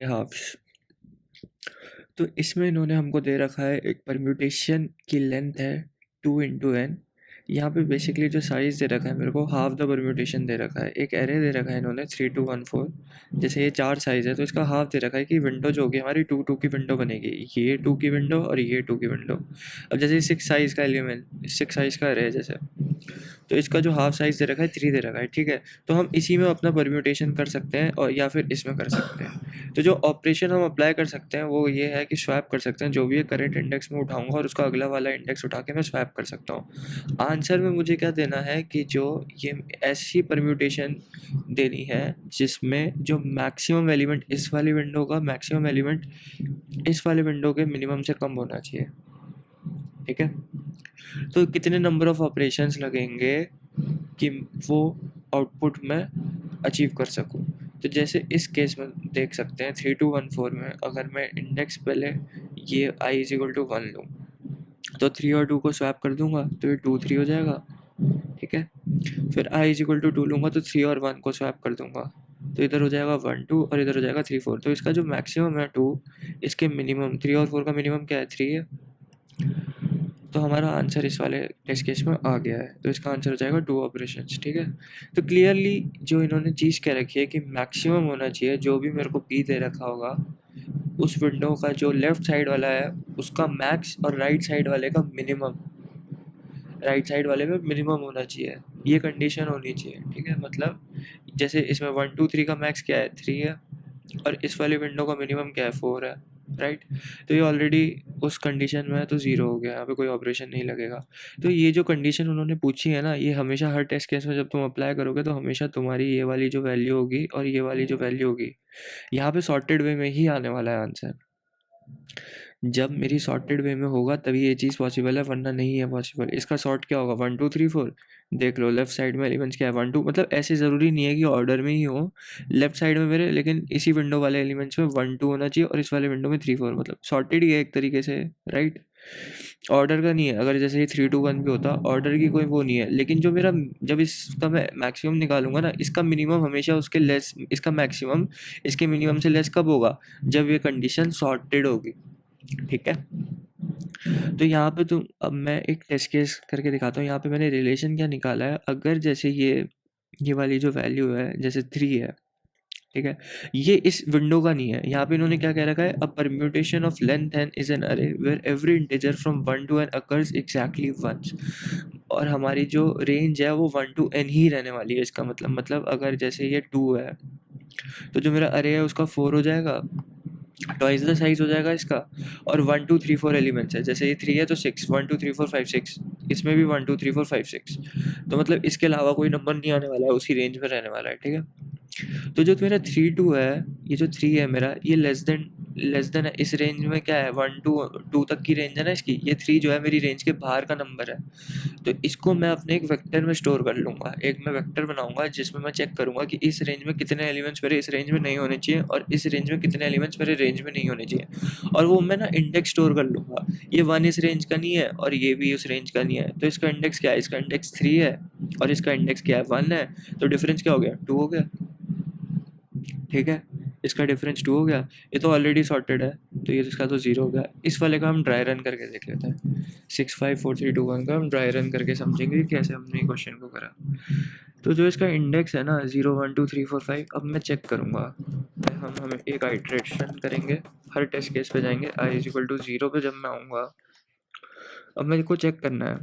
Halves. तो इसमें इन्होंने हमको दे रखा है एक परम्यूटेशन की लेंथ है 2 × n। यहाँ पे बेसिकली जो साइज़ दे रखा है मेरे को हाफ द परम्यूटेशन दे रखा है। एक एरे दे रखा है इन्होंने 3 2 1 4। जैसे ये 4 साइज़ है तो इसका हाफ दे रखा है कि विंडो जो होगी हमारी 2 2 की विंडो बनेगी, ये 2 की विंडो और ये 2 की विंडो। अब जैसे 6 साइज़ का एलिमेंट 6 साइज़ का एरे है जैसे, तो इसका जो हाफ साइज़ दे रखा है 3 दे रखा है, ठीक है। तो हम इसी में अपना परम्यूटेशन कर सकते हैं और या फिर इसमें कर सकते हैं। तो जो ऑपरेशन हम अप्लाई कर सकते हैं वो ये है कि स्वैप कर सकते हैं, जो भी है करंट इंडेक्स में उठाऊंगा और उसका अगला वाला इंडेक्स उठा के मैं स्वैप कर सकता हूँ। आंसर में मुझे क्या देना है कि जो ये ऐसी परम्यूटेशन देनी है जिसमें जो मैक्सिमम एलिमेंट इस वाली विंडो का मैक्सिमम एलिमेंट इस वाले विंडो के मिनिमम से कम होना चाहिए, ठीक है। तो कितने नंबर ऑफ ऑपरेशंस लगेंगे कि वो आउटपुट में अचीव कर सकूं। तो जैसे इस केस में देख सकते हैं 3 2 1 4 में अगर मैं इंडेक्स पहले ये i = 1 लूँ तो 3 और 2 को स्वैप कर दूंगा तो ये 2 3 हो जाएगा, ठीक है। फिर i = 2 लूँगा तो 3 और 1 को स्वैप कर दूंगा तो इधर हो जाएगा 1 2 और इधर हो जाएगा 3 4। तो इसका जो मैक्सिमम है 2, इसके मिनिमम 3 और 4 का मिनिमम क्या है 3 है। तो हमारा आंसर इस वाले टेस्ट केस में आ गया है, तो इसका आंसर हो जाएगा 2 ऑपरेशंस, ठीक है। तो क्लियरली जो इन्होंने चीज़ कह रखी है कि मैक्सिमम होना चाहिए, जो भी मेरे को पी दे रखा होगा उस विंडो का जो लेफ्ट साइड वाला है उसका मैक्स और राइट साइड वाले का मिनिमम, राइट साइड वाले में मिनिमम होना चाहिए, ये कंडीशन होनी चाहिए, ठीक है। मतलब जैसे इसमें 1 2 3 का मैक्स क्या है 3 है और इस वाले विंडो का मिनिमम क्या है 4 है, राइट। तो ये ऑलरेडी उस कंडीशन में है तो 0 हो गया, यहाँ पे कोई ऑपरेशन नहीं लगेगा। तो ये जो कंडीशन उन्होंने पूछी है ना, ये हमेशा हर टेस्ट केस में जब तुम अप्लाई करोगे तो हमेशा तुम्हारी ये वाली जो वैल्यू होगी और ये वाली जो वैल्यू होगी यहाँ पे सॉर्टेड वे में ही आने वाला है आंसर। जब मेरी सॉर्टेड वे में होगा तभी ये चीज़ पॉसिबल है, वरना नहीं है पॉसिबल। इसका सॉर्ट क्या होगा 1 2 3 4, देख लो लेफ्ट साइड में एलिमेंट्स क्या है 1 2, मतलब ऐसे ज़रूरी नहीं है कि ऑर्डर में ही हो लेफ्ट साइड में मेरे, लेकिन इसी विंडो वाले एलिमेंट्स में 1 2 होना चाहिए और इस वाले विंडो में 3 4, मतलब सॉर्टेड ही है एक तरीके से, राइट। ऑर्डर का नहीं है, अगर जैसे ये 3 2 1 भी होता ऑर्डर की कोई वो नहीं है, लेकिन जो मेरा जब इसका मैं मैक्सिमम निकालूंगा ना, इसका मिनिमम हमेशा उसके लेस, इसका मैक्सिमम इसके मिनिमम से लेस कब होगा जब ये कंडीशन सॉर्टेड होगी, ठीक है। तो यहाँ पे तुम, अब मैं एक टेस्ट केस करके दिखाता हूँ। यहाँ पे मैंने रिलेशन क्या निकाला है, अगर जैसे ये वाली जो वैल्यू है जैसे 3 है, ठीक है, ये इस विंडो का नहीं है। यहाँ पे इन्होंने क्या कह रखा है, a permutation of length n is an array where every integer from 1 to n occurs exactly once. और हमारी जो रेंज है वो 1 to n ही रहने वाली है। इसका मतलब अगर जैसे ये 2 है तो जो मेरा अरे है उसका 4 हो जाएगा, ट्वाइस द साइज हो जाएगा इसका। और 1 2 3 4 एलिमेंट्स है, जैसे ये 3 है तो 6 1 2 3 4 5 6, इसमें भी 1 2 3 4 5 6, तो मतलब इसके अलावा कोई नंबर नहीं आने वाला है, उसी रेंज में रहने वाला है, ठीक है। तो जो मेरा 3 2 है, ये जो 3 है मेरा, ये लेस देन है इस रेंज में, क्या है 1 2 2 तक की रेंज है ना इसकी, ये 3 जो है मेरी रेंज के बाहर का नंबर है। तो इसको मैं अपने एक वेक्टर में स्टोर कर लूँगा, एक मैं वेक्टर बनाऊँगा जिसमें मैं चेक करूँगा कि इस रेंज में कितने एलिमेंट्स मेरे इस रेंज में नहीं होने चाहिए और इस रेंज में कितने एलिमेंट्स मेरे रेंज में नहीं होने चाहिए, और वो मैं ना इंडेक्स स्टोर कर लूँगा। ये 1 इस रेंज का नहीं है और ये भी उस रेंज का नहीं है, तो इसका इंडेक्स क्या है, इसका इंडेक्स 3 है और इसका इंडेक्स क्या है 1 है, तो डिफरेंस क्या हो गया 2 हो गया, ठीक है। इसका डिफरेंस 2 हो गया, ये तो ऑलरेडी सॉर्टेड है तो ये इसका तो 0 हो गया। इस वाले का हम ड्राई रन करके देख लेते हैं, 6 5 4 3 2 1 का हम ड्राई रन करके समझेंगे कि कैसे हमने क्वेश्चन को करा। तो जो इसका इंडेक्स है ना 0 1 2 3 4 5, अब मैं चेक करूँगा, हम एक आइट्रेशन करेंगे, हर टेस्ट केस पे जाएंगे, i = 0 पे जब मैं आऊँगा, अब मेरे को चेक करना है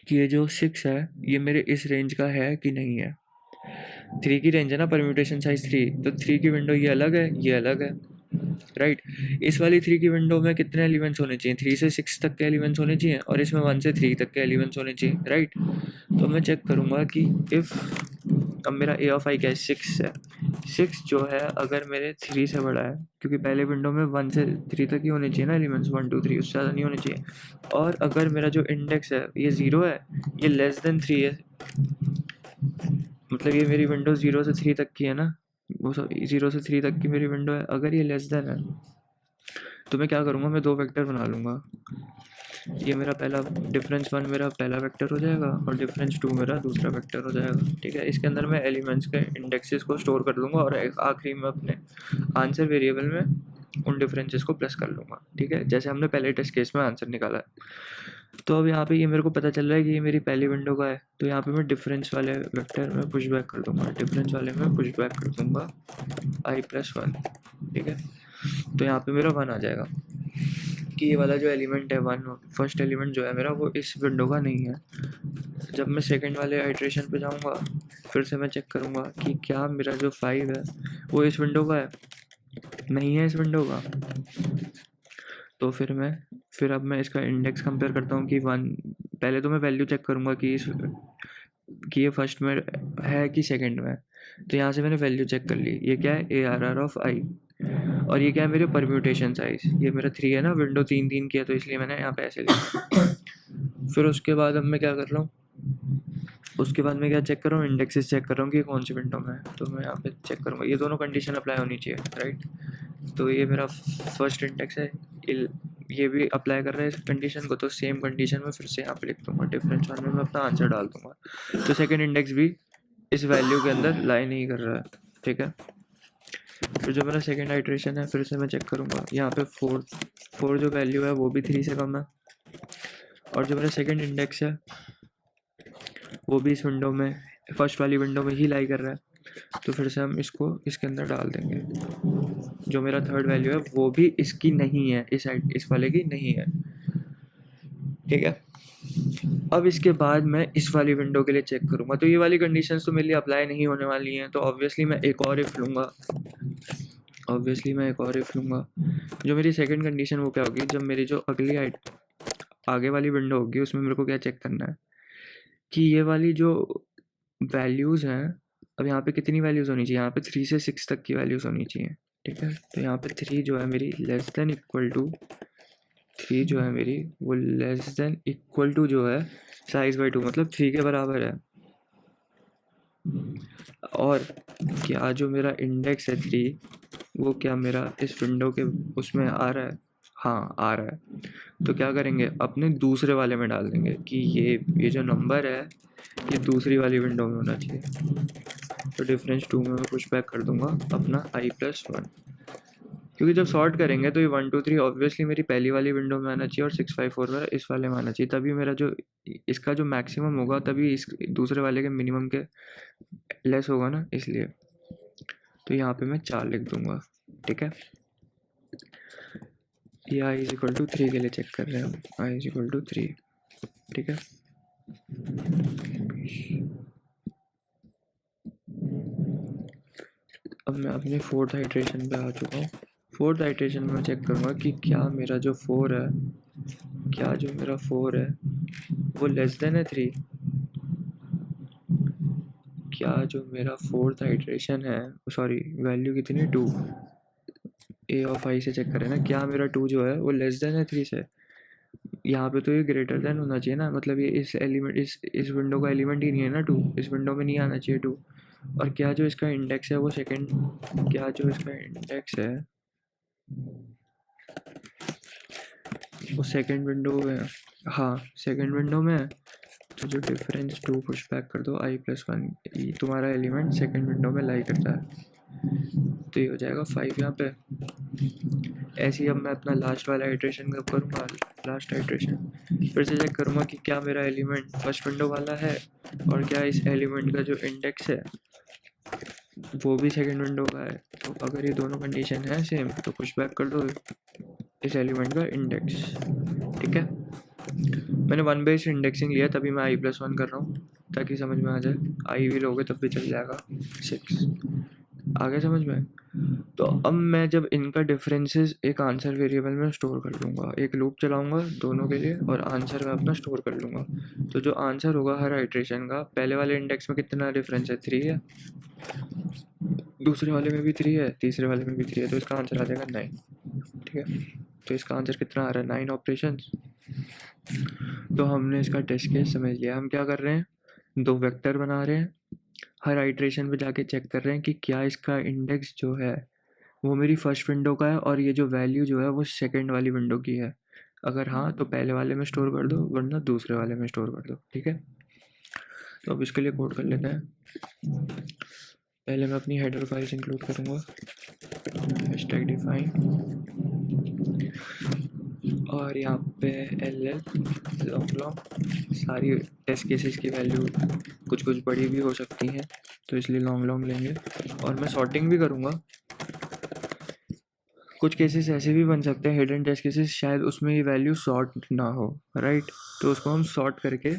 कि ये जो 6 है ये मेरे इस रेंज का है कि नहीं है। 3 की रेंज है ना, परम्यूटेशन साइज 3, तो 3 की विंडो ये अलग है, ये अलग है, राइट। इस वाली 3 की विंडो में कितने एलिमेंट्स होने चाहिए, 3 से 6 तक के एलिमेंट्स होने चाहिए और इसमें 1 से 3 तक के एलिमेंट्स होने चाहिए, राइट। तो मैं चेक करूँगा कि इफ़, अब मेरा a ऑफ i क्या है 6 है, 6 जो है अगर मेरे 3 से बड़ा है, क्योंकि पहले विंडो में 1 से 3 तक ही होने चाहिए ना एलिमेंट्स, 1 2 3, उससे ज़्यादा नहीं होने चाहिए। और अगर मेरा जो इंडेक्स है ये 0 है, ये लेस देन 3 है, मतलब ये मेरी विंडो 0 से 3 तक की है ना, वो 0 से 3 तक की मेरी विंडो है, अगर ये लेस देन है तो मैं क्या करूँगा, मैं 2 वेक्टर बना लूँगा। ये मेरा पहला डिफरेंस 1 मेरा पहला वेक्टर हो जाएगा और डिफरेंस 2 मेरा दूसरा वेक्टर हो जाएगा, ठीक है। इसके अंदर मैं एलिमेंट्स के इंडेक्सेस को स्टोर कर दूँगा और एक आखिरी में अपने आंसर वेरिएबल में उन डिफरेंसेस को प्लस कर लूँगा, ठीक है, जैसे हमने पहले टेस्ट केस में आंसर निकाला है। तो अब यहाँ पे ये मेरे को पता चल रहा है कि ये मेरी पहली विंडो का है, तो यहाँ पे मैं डिफरेंस वाले वेक्टर में पुश बैक कर दूँगा, डिफरेंस वाले में पुश बैक कर दूँगा i+1, ठीक है। तो यहाँ पे मेरा 1 आ जाएगा कि ये वाला जो एलिमेंट है 1, फर्स्ट एलिमेंट जो है मेरा वो इस विंडो का नहीं है। जब मैं सेकंड वाले आइट्रेशन पे जाऊँगा फिर से मैं चेक करूँगा कि क्या मेरा जो 5 है वो इस विंडो का है, नहीं है इस विंडो का। तो फिर अब मैं इसका इंडेक्स कंपेयर करता हूँ कि 1, पहले तो मैं वैल्यू चेक करूँगा कि ये फर्स्ट में है कि सेकंड में है। तो यहाँ से मैंने वैल्यू चेक कर ली, ये क्या है ARR ऑफ i, और ये क्या है मेरे परम्यूटेशन साइज, ये मेरा 3 है ना, विंडो 3 की है तो इसलिए मैंने यहाँ पे ऐसे लिखा। फिर उसके बाद अब मैं क्या कर रहा हूँ, उसके बाद मैं क्या चेक कर रहा हूँ, इंडेक्सेस चेक कर रहा हूँ कि कौन सी विंडो में है। तो मैं यहाँ पे चेक करूँगा, ये दोनों कंडीशन अप्लाई होनी चाहिए, राइट। तो ये मेरा फर्स्ट इंडेक्स है, ये भी अप्लाई कर रहा है इस कंडीशन को, तो सेम कंडीशन में फिर से यहाँ पे लिख दूँगा, डिफरेंस 1 में मैं अपना आंसर डाल दूँगा। तो सेकेंड इंडेक्स भी इस वैल्यू के अंदर लाई नहीं कर रहा है, ठीक है। फिर जो मेरा सेकेंड आइट्रेशन है फिर से मैं चेक करूँगा, यहाँ पे 4 जो वैल्यू है वो भी 3 से कम है, और जो मेरा सेकेंड इंडेक्स है वो भी इस विंडो में, फर्स्ट वाली विंडो में ही लाई कर रहा है। तो फिर से हम इसको इसके अंदर डाल देंगे। जो मेरा थर्ड वैल्यू है वो भी इसकी नहीं है, इस वाले की नहीं है, ठीक है। अब इसके बाद मैं इस वाली विंडो के लिए चेक करूँगा, तो ये वाली कंडीशंस तो मेरे लिए अप्लाई नहीं होने वाली हैं, तो ऑब्वियसली मैं एक और इफ लूँगा, जो मेरी सेकंड कंडीशन वो क्या होगी, जब मेरी जो अगली आगे वाली विंडो होगी उसमें मेरे को क्या चेक करना है कि ये वाली जो वैल्यूज़ हैं, अब यहाँ पे कितनी वैल्यूज़ होनी चाहिए, यहाँ पे 3 से 6 तक की वैल्यूज़ होनी चाहिए, ठीक है। तो यहाँ पे 3 जो है मेरी लेस देन इक्वल टू 3 जो है मेरी वो लेस देन इक्वल टू जो है साइज बाई 2, मतलब 3 के बराबर है। और क्या जो मेरा इंडेक्स है 3 वो क्या मेरा इस विंडो के उसमें आ रहा है, हाँ आ रहा है। तो क्या करेंगे, अपने दूसरे वाले में डाल देंगे कि ये जो नंबर है ये दूसरी वाली विंडो में होना चाहिए। तो डिफरेंस 2 में मैं पुश बैक कर दूंगा अपना i+1, क्योंकि जब सॉर्ट करेंगे तो ये 1 2 3 ऑब्वियसली मेरी पहली वाली विंडो में आना चाहिए और 6 5 4 मेरा इस वाले में आना चाहिए, तभी मेरा जो इसका जो मैक्सिमम होगा तभी इस दूसरे वाले के मिनिमम के लेस होगा ना, इसलिए। तो यहाँ पे मैं 4 लिख दूंगा, ठीक है। ये i=3 के लिए चेक कर रहे हैं हम, i=3, ठीक है। अब मैं अपने फोर्थ आइट्रेशन पे आ चुका हूँ। फोर्थ आइट्रेशन में चेक करूँगा कि क्या मेरा जो 4 है, वो लेस देन है 3। क्या जो मेरा फोर्थ आइट्रेशन है, सॉरी वैल्यू कितनी, 2, a ऑफ i से चेक करें ना, क्या मेरा 2 जो है वो लेस देन है 3 से। यहाँ पे तो ये ग्रेटर देन होना चाहिए ना, मतलब ये इस एलिमेंट इस विंडो का एलिमेंट ही नहीं है ना 2, इस विंडो में नहीं आना चाहिए 2। और क्या जो इसका इंडेक्स है वो सेकंड विंडो में, हाँ सेकंड विंडो में है। तो जो डिफरेंस 2 पुश बैक कर दो i+1, तुम्हारा एलिमेंट सेकंड विंडो में लाई करता है, तो ये हो जाएगा 5 यहाँ पे। ऐसे ही अब मैं अपना लास्ट वाला आइट्रेशन कब करूँगा, लास्ट आइट्रेशन फिर से चेक करूँगा कि क्या मेरा एलिमेंट फर्स्ट विंडो वाला है और क्या इस एलिमेंट का जो इंडेक्स है वो भी सेकंड विंडो का है। तो अगर ये दोनों कंडीशन है सेम तो पुश बैक कर दो इस एलिमेंट का इंडेक्स, ठीक है। मैंने 1 बेस्ड इंडेक्सिंग लिया तभी मैं i+1 कर रहा हूँ ताकि समझ में आ जाए, i भी लोगे तब भी चल जाएगा, 6 आगे समझ में। तो अब मैं जब इनका डिफरेंसेस एक आंसर वेरिएबल में स्टोर कर लूँगा, एक लूप चलाऊँगा दोनों के लिए और आंसर में अपना स्टोर कर लूँगा। तो जो आंसर होगा हर आइट्रेशन का, पहले वाले इंडेक्स में कितना डिफरेंस है, 3 है, दूसरे वाले में भी 3 है, तीसरे वाले में भी 3 है, तो इसका आंसर आ जाएगा 9, ठीक है। तो इसका आंसर कितना आ रहा है, 9 ऑपरेशंस। तो हमने इसका टेस्ट केस समझ लिया। हम क्या कर रहे हैं, 2 वेक्टर बना रहे हैं, हर आइट्रेशन पे जाके चेक कर रहे हैं कि क्या इसका इंडेक्स जो है वो मेरी फर्स्ट विंडो का है और ये जो वैल्यू जो है वो सेकंड वाली विंडो की है। अगर हाँ तो पहले वाले में स्टोर कर दो, वरना दूसरे वाले में स्टोर कर दो, ठीक है। तो अब इसके लिए कोड कर लेते हैं। पहले मैं अपनी हेडर फाइल्स इंक्लूड करूँगा, हैशटैग डिफाइन, और यहाँ पे एल लॉन्ग सारी टेस्ट केसेस की वैल्यू कुछ कुछ बड़ी भी हो सकती हैं, तो इसलिए लॉन्ग लेंगे। और मैं सॉर्टिंग भी करूँगा। कुछ केसेस ऐसे भी बन सकते हैं हिडन टेस्ट केसेस, शायद उसमें ये वैल्यू सॉर्ट ना हो, राइट। तो उसको हम सॉर्ट करके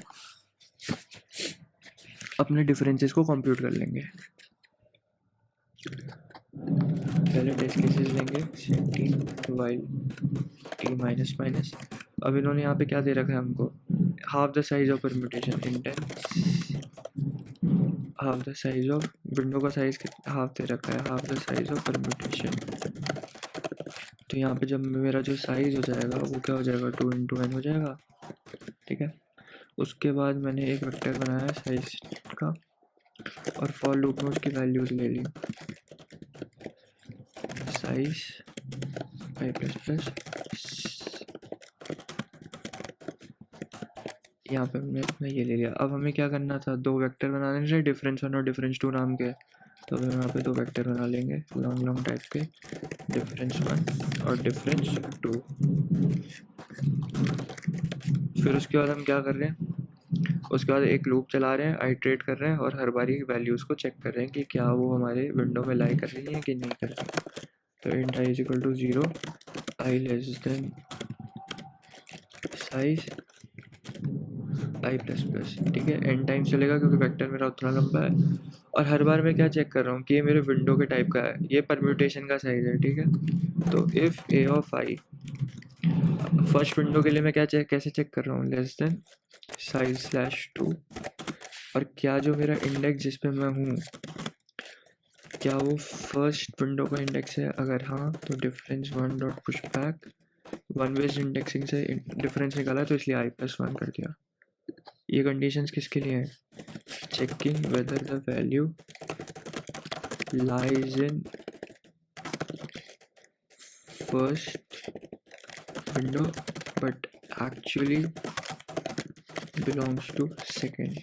अपने डिफरेंसेस को कंप्यूट कर लेंगे। पहले टेस्ट केसेस लेंगे, set while T minus minus. अब इन्होंने यहाँ पे क्या दे रखा है हमको, half the size of permutation intense, half the size of window का साइज हाफ दे रखा है, half the size of permutation. तो यहाँ पे जब मेरा जो साइज हो जाएगा वो क्या हो जाएगा, 2 × n हो जाएगा, ठीक है। उसके बाद मैंने एक वेक्टर बनाया साइज का और फॉर लूप में उसकी वैल्यूज ले ली, साइज i प्लस प्लस। यहाँ पे हमने अपना ये ले लिया। अब हमें क्या करना था, दो वेक्टर बनाने थे डिफरेंस 1 और डिफरेंस 2 नाम के। तो हम यहाँ पे दो वेक्टर बना लेंगे लॉन्ग टाइप के, डिफरेंस 1 और डिफरेंस 2। फिर उसके बाद हम क्या कर रहे हैं, उसके बाद एक लूप चला रहे हैं, आइट्रेट कर रहे हैं और हर बारी वैल्यूज़ को चेक कर रहे हैं कि क्या वो हमारे विंडो में लाई कर रही है कि नहीं कर रही। तो int i is equal to 0, i less than size i plus plus, ठीक है। एन टाइम चलेगा क्योंकि वेक्टर मेरा उतना लंबा है। और हर बार मैं क्या चेक कर रहा हूँ कि ये मेरे विंडो के टाइप का है, ये परम्यूटेशन का साइज है, ठीक है। तो if a of i, first window के लिए मैं क्या कैसे चेक कर रहा हूँ, लेस देन साइज स्लैश 2। और क्या जो मेरा इंडेक्स जिस पे मैं हूँ, क्या वो फर्स्ट विंडो का इंडेक्स है, अगर हाँ तो difference 1 dot push back, one based indexing से डिफरेंस निकाला तो इसलिए i प्लस 1 कर दिया। ये कंडीशंस किसके लिए हैं, checking whether the value lies in first window but actually belongs to second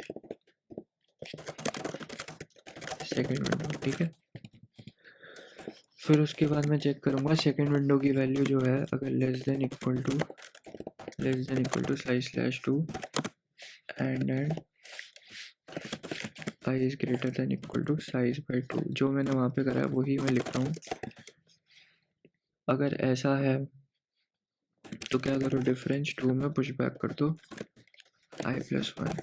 window, ठीक है। फिर उसके बाद मैं चेक करूँगा सेकेंड विंडो की वैल्यू जो है, अगर less than equal to size slash 2 and i is greater than equal to size by 2, जो मैंने वहाँ पे करा है वही मैं लिख रहा हूँ। अगर ऐसा है तो क्या करो, डिफरेंस 2 में पुश बैक कर दो i प्लस 1।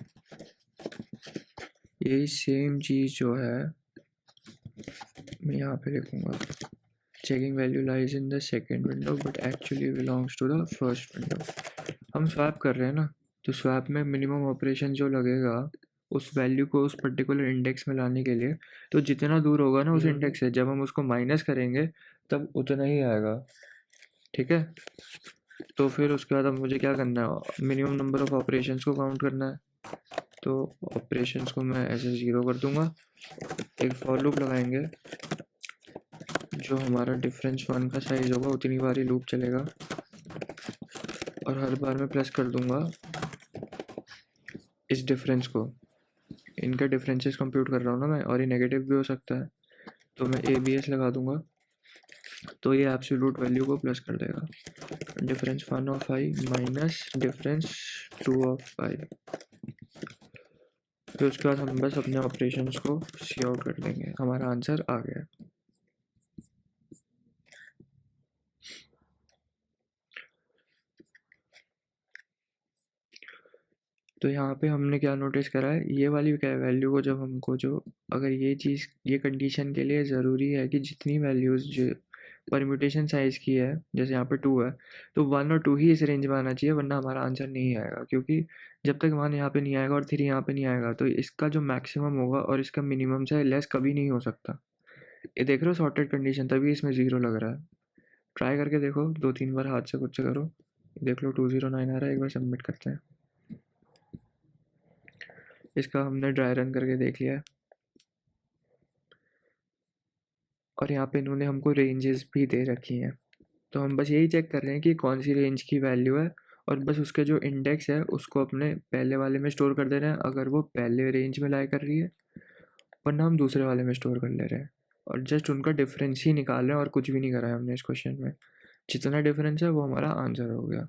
यही सेम चीज़ जो है मैं यहाँ पे लिखूँगा, checking value lies in the second window but actually belongs to the first window. हम स्वैप कर रहे हैं ना, तो स्वैप में मिनिमम ऑपरेशन जो लगेगा उस वैल्यू को उस पर्टिकुलर इंडेक्स में लाने के लिए, तो जितना दूर होगा ना उस इंडेक्स से, जब हम उसको माइनस करेंगे तब उतना ही आएगा, ठीक है। तो फिर उसके बाद अब मुझे क्या करना है, मिनिमम नंबर ऑफ ऑपरेशंस को काउंट करना है। तो ऑपरेशंस को मैं ऐसे 0 कर दूंगा, एक फॉर लूप लगाएंगे, जो हमारा डिफरेंस 1 का साइज होगा उतनी बार ही लूप चलेगा, और हर बार मैं प्लस कर दूंगा इस डिफरेंस को। इनका डिफरेंसेस कंप्यूट कर रहा हूँ ना मैं, और ये नेगेटिव भी हो सकता है, तो मैं ABS लगा दूंगा, तो ये एब्सोल्यूट वैल्यू को प्लस कर देगा, difference 1 of i minus difference 2 of i। फिर उसके बाद हम बस अपने ऑपरेशंस को सी आउट कर देंगे, हमारा आंसर आ गया। तो यहाँ पे हमने क्या नोटिस करा है, ये वाली वैल्यू को जब हमको जो, अगर ये चीज़ ये कंडीशन के लिए ज़रूरी है कि जितनी वैल्यूज़ जो परम्यूटेशन साइज़ की है, जैसे यहाँ पे 2 है, तो 1 और 2 ही इस रेंज में आना चाहिए, वरना हमारा आंसर नहीं आएगा। क्योंकि जब तक 1 यहाँ पे नहीं आएगा और 3 यहाँ पे नहीं आएगा, तो इसका जो मैक्सिमम होगा और इसका मिनिमम से लेस कभी नहीं हो सकता। ये देख रहे हो सॉर्टेड कंडीशन, तभी इसमें 0 लग रहा है। ट्राई करके देखो, 2-3 बार हाथ से खुद से करो, देख लो 209 आ रहा है। एक बार सबमिट करते हैं। इसका हमने ड्राई रन करके देख लिया है। और यहाँ पे इन्होंने हमको रेंजेस भी दे रखी हैं। तो हम बस यही चेक कर रहे हैं कि कौन सी रेंज की वैल्यू है, और बस उसके जो इंडेक्स है उसको अपने पहले वाले में स्टोर कर दे रहे हैं अगर वो पहले रेंज में लाई कर रही है, वरना हम दूसरे वाले में स्टोर कर ले रहे हैं। और जस्ट उनका डिफरेंस ही निकाल रहे हैं और कुछ भी नहीं करा है हमने इस क्वेश्चन में। जितना डिफरेंस है वो हमारा आंसर हो गया।